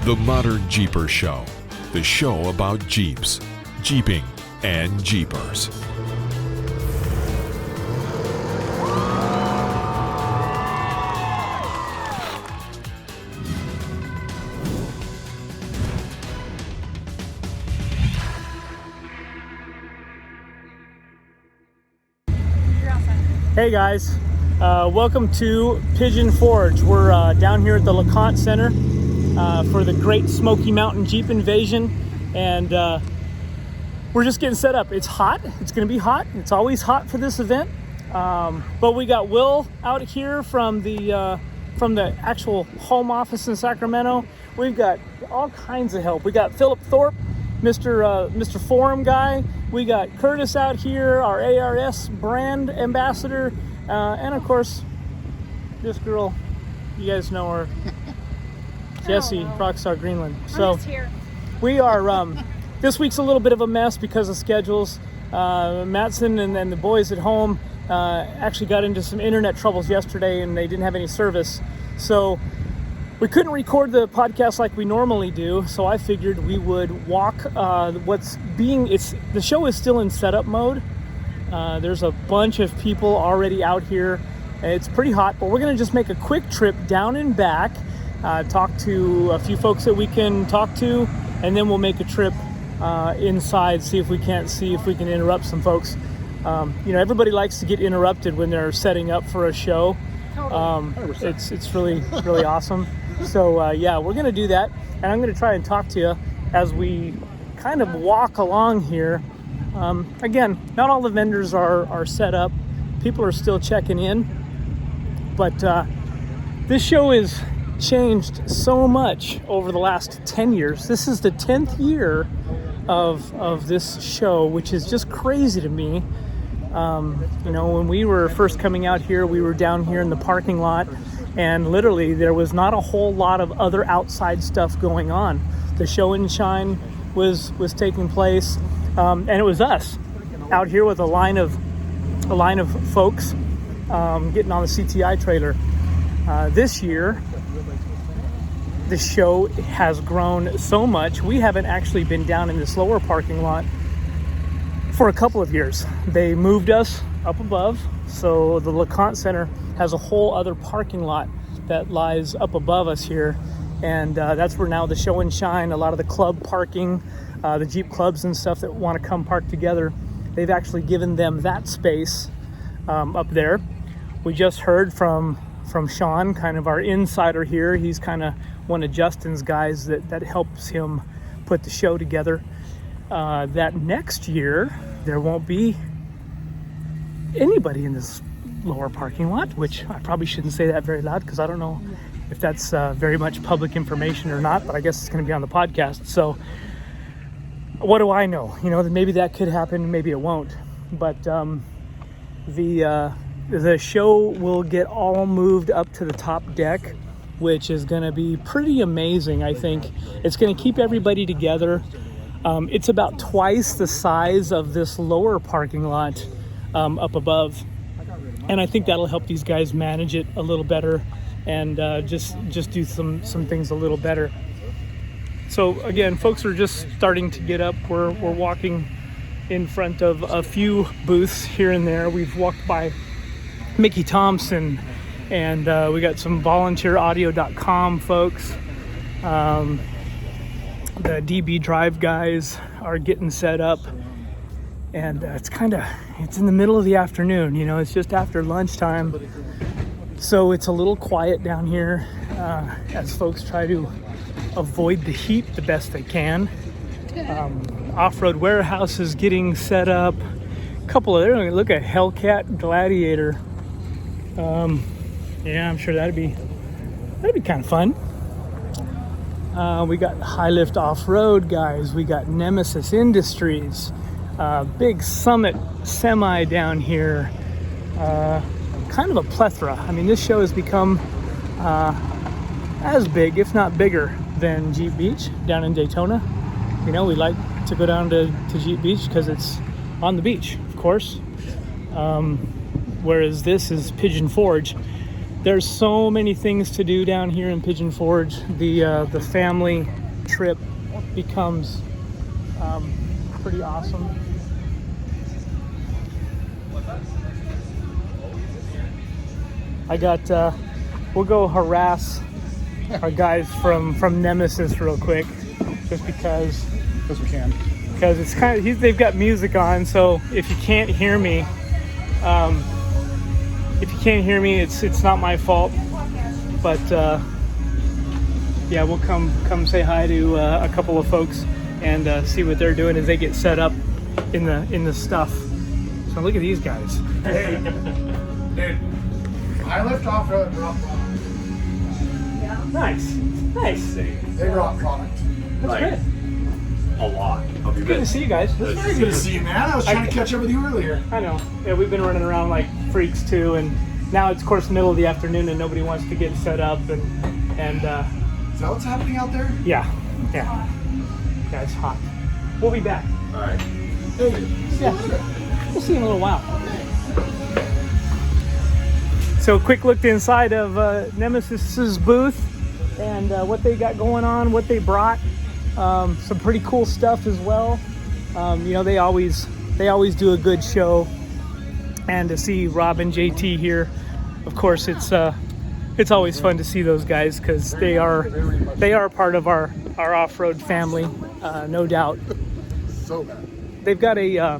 The ModernJeeper Show, the show about Jeeps, Jeeping, and Jeepers. Hey guys, welcome to Pigeon Forge. We're down here at the LeConte Center for the Great Smoky Mountain Jeep Invasion, and we're just getting set up. It's hot. It's going to be hot. It's always hot for this event, but we got Will out here from the actual home office in Sacramento. We've got all kinds of help. We got Philip Thorpe, Mr. Forum guy. We got Curtis out here, our ARS brand ambassador, and of course, this girl, you guys know her, Jessy, Rockstar Greenland. So we are, this week's a little bit of a mess because of schedules. Mattson and the boys at home actually got into some internet troubles yesterday and they didn't have any service. So we couldn't record the podcast like we normally do, so I figured we would walk the show is still in setup mode. There's a bunch of people already out here. It's pretty hot, but we're going to just make a quick trip down and back, talk to a few folks that we can talk to, and then we'll make a trip inside, see if we can interrupt some folks. Everybody likes to get interrupted when they're setting up for a show. It's really awesome. So we're going to do that, and I'm going to try and talk to you as we kind of walk along here. Again, not all the vendors are set up. People are still checking in, but this show has changed so much over the last 10 years. This is the 10th year of this show, which is just crazy to me. When we were first coming out here, we were down here in the parking lot, and literally there was not a whole lot of other outside stuff going on. The show and shine was taking place, and it was us out here with a line of folks getting on the CTI trailer. This year, the show has grown so much. We haven't actually been down in this lower parking lot for a couple of years. They moved us up above, so the LeConte Center has a whole other parking lot that lies up above us here, and that's where now the show and shine, a lot of the club parking, the Jeep clubs and stuff that want to come park together, they've actually given them that space up there. We just heard from Sean, kind of our insider here. He's kind of one of Justin's guys that helps him put the show together. That next year there won't be anybody in this lower parking lot, which I probably shouldn't say that very loud because I don't know if that's very much public information or not, but I guess it's going to be on the podcast. So what do I know? Maybe that could happen, maybe it won't. But the show will get all moved up to the top deck, which is going to be pretty amazing. I think it's going to keep everybody together. It's about twice the size of this lower parking lot up above, and I think that'll help these guys manage it a little better and just do some things a little better. So again, folks are just starting to get up. We're walking in front of a few booths here and there. We've walked by Mickey Thompson, and we got some volunteeraudio.com folks. The DB Drive guys are getting set up, and it's in the middle of the afternoon. It's just after lunchtime, so it's a little quiet down here as folks try to avoid the heat the best they can. Off-road warehouse is getting set up. A couple of there. Look at Hellcat Gladiator. I'm sure that'd be kind of fun. We got High Lift Off-Road guys. We got Nemesis Industries. Big Summit Semi down here. Kind of a plethora. I mean, this show has become as big, if not bigger, than Jeep Beach down in Daytona. We like to go down to Jeep Beach because it's on the beach, of course. Whereas this is Pigeon Forge. There's so many things to do down here in Pigeon Forge. The family trip becomes pretty awesome. I got we'll go harass our guys from Nemesis real quick, just because we can. Because it's kind of, they've got music on, so if you can't hear me, it's not my fault. But yeah, we'll come say hi to a couple of folks and see what they're doing as they get set up in the stuff. So look at these guys. Hey, dude, I left off a drop product. Nice. They drop product. That's Like, good. a lot. Hope you're Good to see you guys. It's very good to see you, man. I was trying to catch up with you earlier. I know. Yeah, we've been running around like freaks too, and now it's of course middle of the afternoon and nobody wants to get set up and Is that what's happening out there? yeah, it's hot. We'll be back. All right. Hey, Yeah, we'll see you in a little while. So quick look inside of Nemesis's booth and what they got going on, what they brought. Some pretty cool stuff as well. You know, they always do a good show, and to see Rob and JT here, of course, it's always fun to see those guys because they are part of our off-road family, no doubt. so bad. They've got a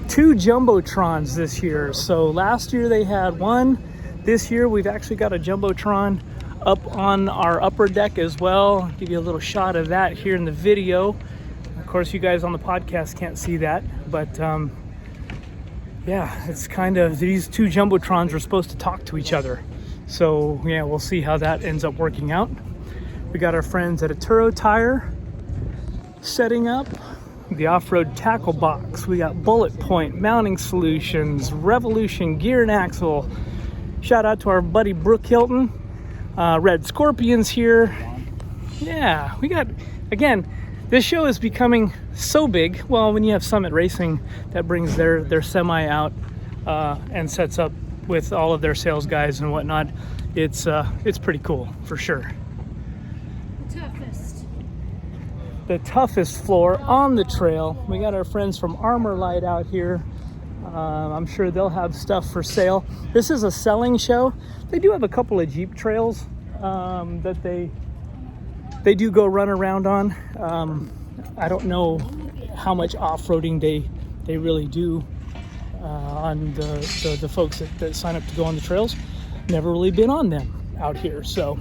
2 Jumbotrons this year. So last year they had one. This year we've actually got a Jumbotron up on our upper deck as well. I'll give you a little shot of that here in the video. Of course, you guys on the podcast can't see that, but yeah, it's kind of, these 2 Jumbotrons are supposed to talk to each other. So yeah, we'll see how that ends up working out. We got our friends at Aturo Tire setting up the off-road tackle box. We got Bullet Point Mounting Solutions, Revolution Gear and Axle. Shout out to our buddy Brooke Hilton. Red Scorpions here. Yeah, we got, again, this show is becoming so big. Well, when you have Summit Racing that brings their semi out and sets up with all of their sales guys and whatnot, it's pretty cool for sure. The toughest floor on the trail. We got our friends from Armor Light out here. I'm sure they'll have stuff for sale. This is a selling show. They do have a couple of Jeep trails that they do go run around on. I don't know how much off-roading they really do on the folks that sign up to go on the trails. Never really been on them out here, so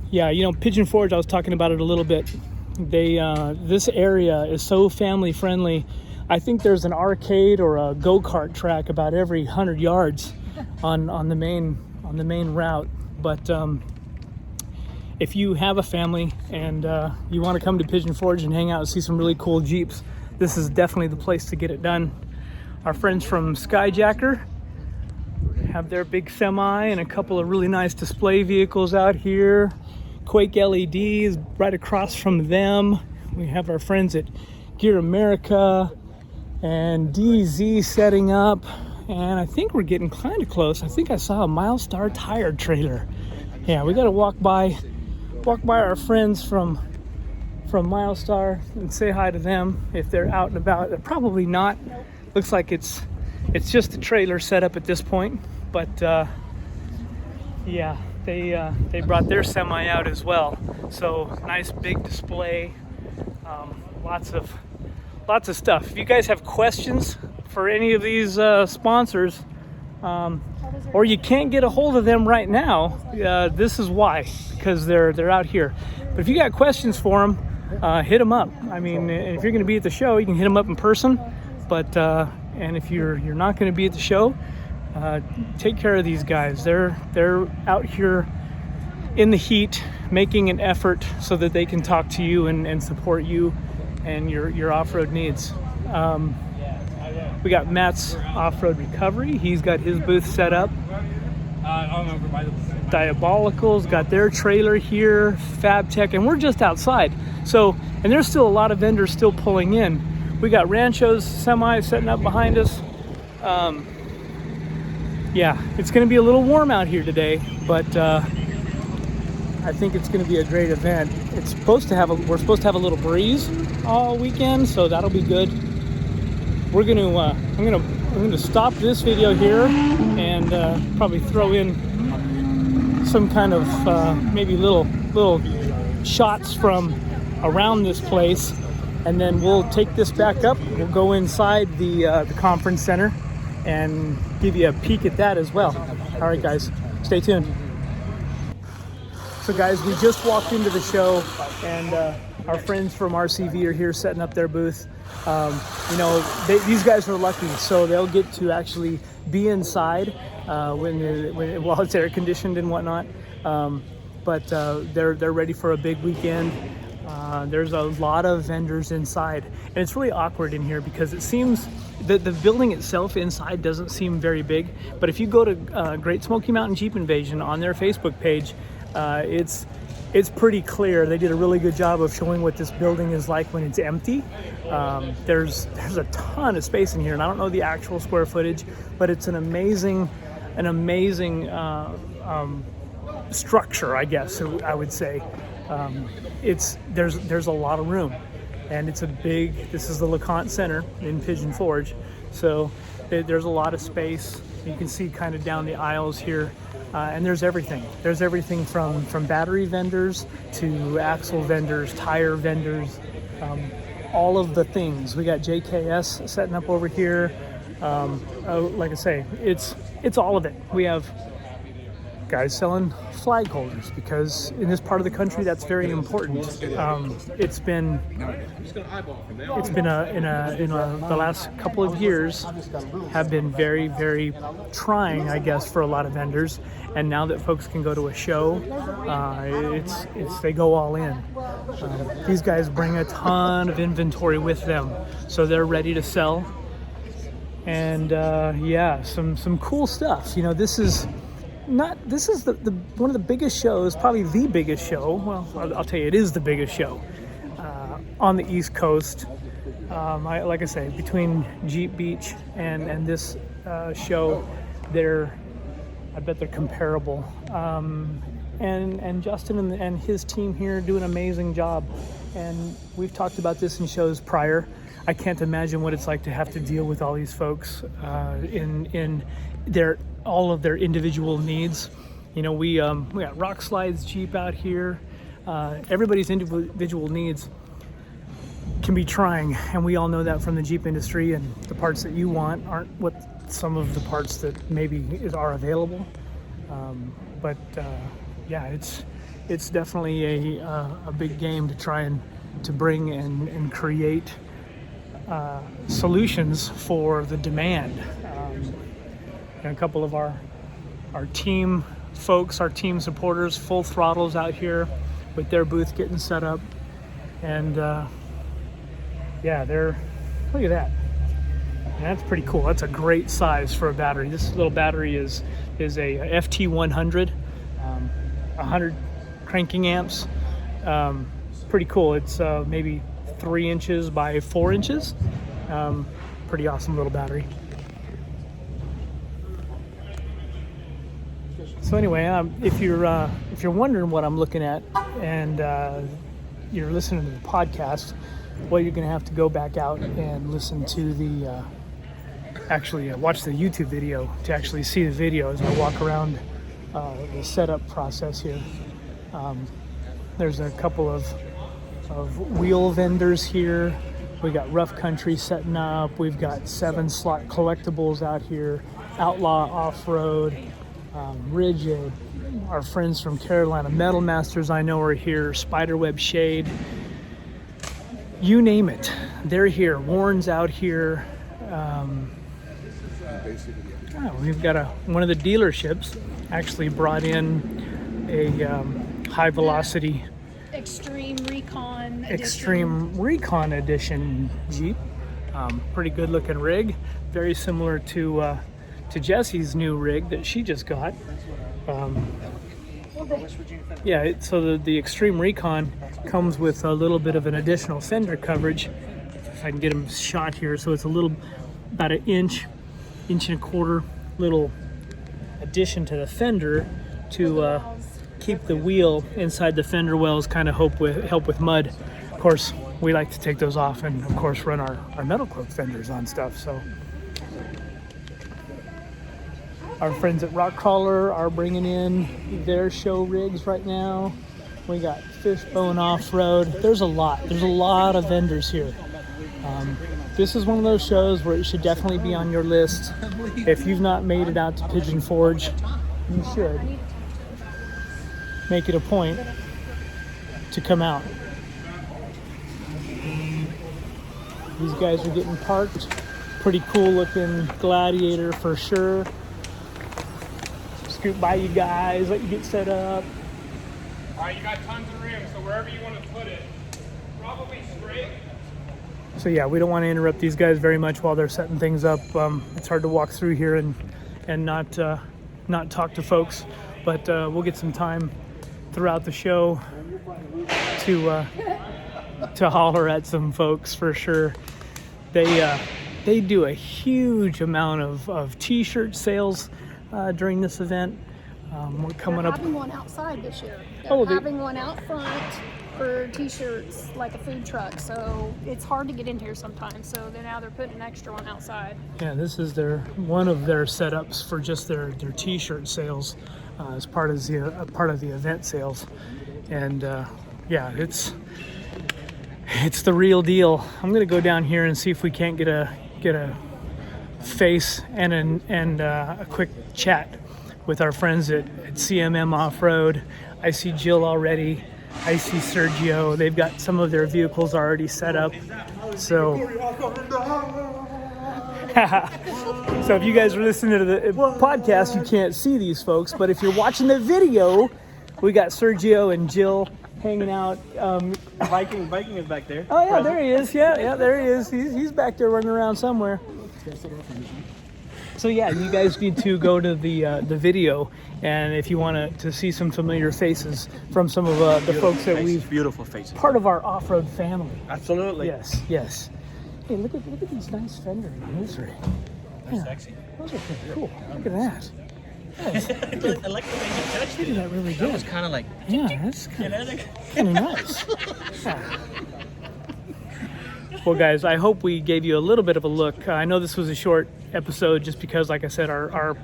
yeah, you know, Pigeon Forge, I was talking about it a little bit. This area is so family friendly. I think there's an arcade or a go-kart track about every 100 yards on the main route. But if you have a family and you want to come to Pigeon Forge and hang out and see some really cool Jeeps, this is definitely the place to get it done. Our friends from Skyjacker have their big semi and a couple of really nice display vehicles out here. Quake LEDs right across from them. We have our friends at Gear America and DZ setting up, and I think we're getting kind of close. I think I saw a Milestar tire trailer. Yeah, we got to walk by our friends from Milestar and say hi to them if they're out and about. They're probably not. Looks like it's just the trailer set up at this point, but yeah, they brought their semi out as well. So nice big display, lots of stuff. If you guys have questions for any of these sponsors, or you can't get a hold of them right now, this is why, because they're out here. But if you got questions for them, hit them up. I mean, if you're going to be at the show, you can hit them up in person. But and if you're not going to be at the show, take care of these guys. They're out here in the heat, making an effort so that they can talk to you and support you and your off-road needs. We got Matt's Off-Road Recovery. He's got his booth set up. Diabolical's got their trailer here. FabTech, and we're just outside. So, and there's still a lot of vendors still pulling in. We got Rancho's semi setting up behind us. yeah, it's going to be a little warm out here today, but I think it's going to be a great event. It's supposed to have we're supposed to have a little breeze all weekend, so that'll be good. We're going to I'm going to stop this video here and probably throw in some kind of maybe little shots from around this place, and then we'll take this back up. We'll go inside the conference center and give you a peek at that as well. All right, guys, stay tuned. So guys, we just walked into the show, and our friends from RCV are here setting up their booth. You know, these guys are lucky, so they'll get to actually be inside while it's air conditioned and whatnot. But they're ready for a big weekend. There's a lot of vendors inside, and it's really awkward in here because it seems that the building itself inside doesn't seem very big. But if you go to Great Smoky Mountain Jeep Invasion on their Facebook page, it's pretty clear. They did a really good job of showing what this building is like when it's empty. There's a ton of space in here, and I don't know the actual square footage, but it's an amazing structure, I guess I would say. There's a lot of room, and this is the LeConte Center in Pigeon Forge, so there's a lot of space. You can see kind of down the aisles here, and there's everything. There's everything from battery vendors to axle vendors, tire vendors, all of the things. We got JKS setting up over here. Like I say, it's all of it. We have guys selling flag holders because in this part of the country that's very important. It's been the last couple of years have been very, very trying, I guess, for a lot of vendors. And now that folks can go to a show, they go all in. These guys bring a ton of inventory with them, so they're ready to sell. And yeah, some cool stuff. You know, this is the one of the biggest shows, probably the biggest show. Well, I'll tell you, it is the biggest show on the East Coast. Like I say, between Jeep Beach and this show, I bet they're comparable. And Justin and his team here do an amazing job. And we've talked about this in shows prior. I can't imagine what it's like to have to deal with all these folks in all of their individual needs. You know, we got Rock Slides Jeep out here. Everybody's individual needs can be trying, and we all know that from the Jeep industry, and the parts that you want aren't what some of the parts that maybe are available. But yeah, it's definitely a big game to try and to bring and create solutions for the demand. And a couple of our team folks, our team supporters, full throttles out here with their booth getting set up. And yeah, look at that. And that's pretty cool. That's a great size for a battery. This little battery is a FT100, 100 cranking amps. Pretty cool. It's maybe 3 inches by 4 inches. Pretty awesome little battery. So anyway, if you're wondering what I'm looking at, and you're listening to the podcast, well, you're going to have to go back out and listen to the watch the YouTube video to actually see the video as I walk around the setup process here. There's a couple of wheel vendors here. We got Rough Country setting up. We've got 7-slot collectibles out here. Outlaw Off-Road. Rigid, our friends from Carolina Metal Masters I know are here, Spiderweb Shade, you name it, they're here. Warren's out here. We've got one of the dealerships actually brought in a high velocity Extreme Recon Edition Jeep. Pretty good looking rig, very similar to Jessy's new rig that she just got. Yeah, so the Extreme Recon comes with a little bit of an additional fender coverage. If I can get them shot here, so it's about an inch and a quarter little addition to the fender to keep the wheel inside the fender wells, kind of help with mud. Of course, we like to take those off and of course run our Metalcloak fenders on stuff. So our friends at Rock Crawler are bringing in their show rigs right now. We got Fishbone Off-Road. There's a lot of vendors here. This is one of those shows where it should definitely be on your list. If you've not made it out to Pigeon Forge, you should make it a point to come out. These guys are getting parked. Pretty cool looking Gladiator for sure. Scoot by you guys, let you get set up. All right, you got tons of room, so wherever you want to put it, probably straight. So yeah, we don't want to interrupt these guys very much while they're setting things up. It's hard to walk through here and not talk to folks, but we'll get some time throughout the show to holler at some folks for sure. They do a huge amount of t-shirt sales during this event. We're coming up. They're having one outside this year. Oh, They're having one out front for t-shirts, like a food truck. So it's hard to get in here sometimes. So now they're putting an extra one outside. Yeah, this is one of their setups for just their t-shirt sales as part of the event sales, and yeah, it's the real deal. I'm gonna go down here and see if we can't get a face and a quick chat with our friends at CMM Off-Road. I see Jill already. I see Sergio. They've got some of their vehicles already set up. So, so if you guys are listening to the podcast, you can't see these folks. But if you're watching the video, we got Sergio and Jill hanging out. Viking is back there. Oh yeah, there he is. Yeah, there he is. He's back there running around somewhere. So yeah, you guys need to go to the video, and if you want to see some familiar faces from some of the folks that we've beautiful faces, part of our off-road family. Absolutely. Yes. Hey, look at these nice fender misery. They're sexy. Those are pretty cool. Look at that. Yes. I like the way you touched They it. did that really That good. was kind of like, Yeah, that's kind of nice. Yeah. Well, guys, I hope we gave you a little bit of a look. I know this was a short episode just because, like I said, our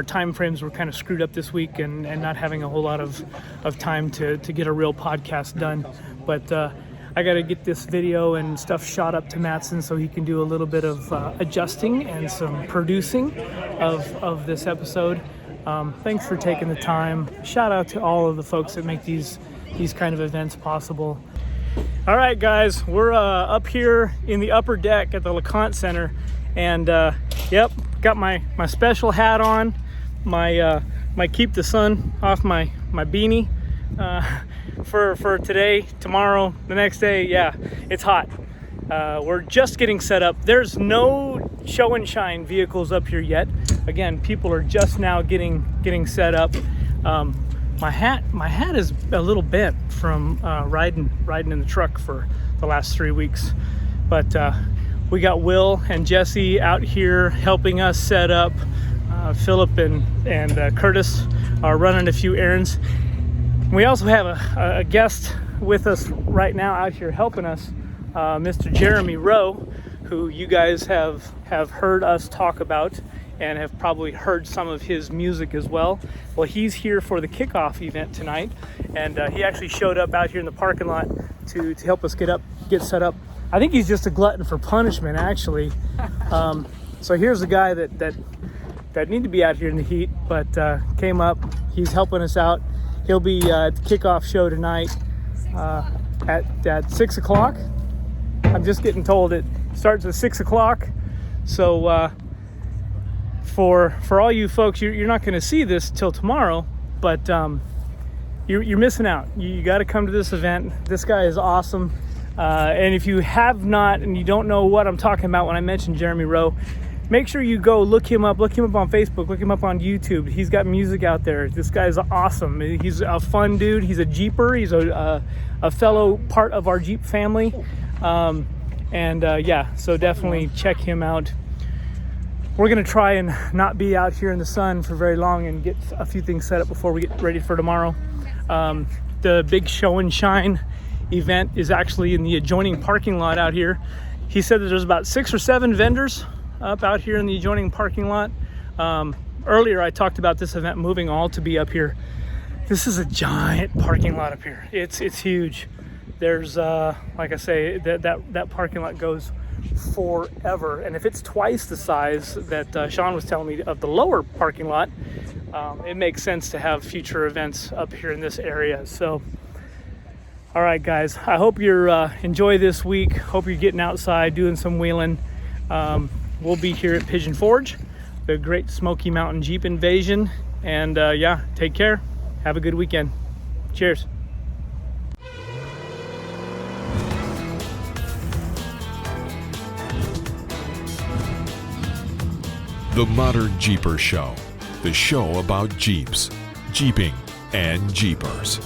time frames were kind of screwed up this week and not having a whole lot of time to get a real podcast done. But I got to get this video and stuff shot up to Mattson so he can do a little bit of adjusting and some producing of this episode. Thanks for taking the time. Shout out to all of the folks that make these kind of events possible. All right, guys, we're up here in the upper deck at the LeConte Center, and yep, got my special hat on, my keep the sun off my beanie for today, tomorrow, the next day. Yeah, it's hot. We're just getting set up. There's no show and shine vehicles up here yet. Again, people are just now getting set up. My hat is a little bent from riding in the truck for the last 3 weeks, but we got Will and Jessy out here helping us set up. Philip and Curtis are running a few errands. We also have a guest with us right now out here helping us, Mr. Jeremy Rowe, who you guys have heard us talk about and have probably heard some of his music as well. Well, he's here for the kickoff event tonight, and he actually showed up out here in the parking lot to help us get set up. I think he's just a glutton for punishment, actually. So here's a guy that need to be out here in the heat, but came up. He's helping us out. He'll be at the kickoff show tonight at 6 o'clock. I'm just getting told it starts at 6 o'clock. So for all you folks, you're not going to see this till tomorrow, but you're missing out. You got to come to this event. This guy is awesome. And if you have not and you don't know what I'm talking about when I mention Jeremy Rowe, make sure you go look him up on Facebook, look him up on YouTube. He's got music out there. This guy's awesome. He's a fun dude. He's a Jeeper. He's a fellow part of our Jeep family. Yeah, so definitely check him out. we're gonna try and not be out here in the sun for very long and get a few things set up before we get ready for tomorrow. The big show and shine event is actually in the adjoining parking lot out here. He said that there's about 6 or 7 vendors up out here in the adjoining parking lot. Earlier I talked about this event moving all to be up here. This is a giant parking lot up here. It's huge. There's like I say, that parking lot goes forever, and if it's twice the size that Sean was telling me of the lower parking lot, it makes sense to have future events up here in this area. So all right guys, I hope you're enjoy this week. Hope you're getting outside doing some wheeling. We'll be here at Pigeon Forge, the Great Smoky Mountain Jeep Invasion, and yeah, take care, have a good weekend. Cheers. The ModernJeeper Show, the show about Jeeps, Jeeping, and Jeepers.